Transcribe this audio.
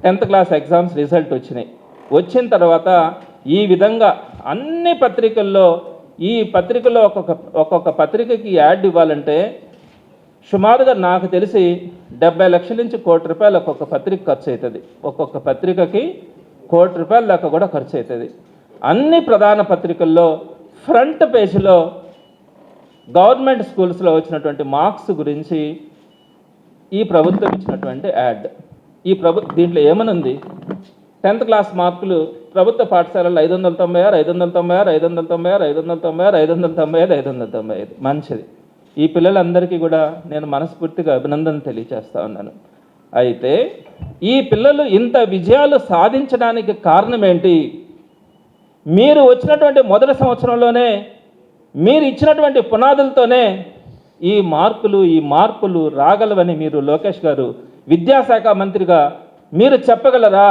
10th class exams result వచ్చినాయి. వచ్చిన తర్వాత ఈ విధంగా అన్ని పత్రికల్లో ఈ పత్రికల్లో ఒక్కొక్క పత్రికకి యాడ్ ఇవ్వాలంటే సుమారుగా నాకు తెలిసి 70 లక్షల నుంచి ₹1 కోటి ఒక్కొక్క పత్రిక ఖర్చు అవుతుంది. ఒక్కొక్క పత్రికకి ₹1 కోటి దాకా కూడా ఖర్చు అవుతుంది. అన్ని ప్రధాన పత్రికల్లో ఫ్రంట్ పేజీలో గవర్నమెంట్ స్కూల్స్లో వచ్చినటువంటి మార్క్స్ గురించి ఈ ప్రభుత్వం ఇచ్చినటువంటి యాడ్. దీంట్లో ఏమనుంది? 10th క్లాస్ మార్కులు ప్రభుత్వ పాఠశాలలో 596, 596, 596, 596, 595, 595. మంచిది. ఈ పిల్లలందరికీ కూడా నేను మనస్ఫూర్తిగా అభినందన తెలియజేస్తా ఉన్నాను. అయితే ఈ పిల్లలు ఇంత విజయాలు సాధించడానికి కారణం ఏంటి? మీరు వచ్చినటువంటి మొదటి సంవత్సరంలోనే మీరు ఇచ్చినటువంటి పునాదులతోనే ఈ మార్పులు రాగలవని మీరు లోకేష్ గారు విద్యాశాఖ మంత్రిగా మీరు చెప్పగలరా?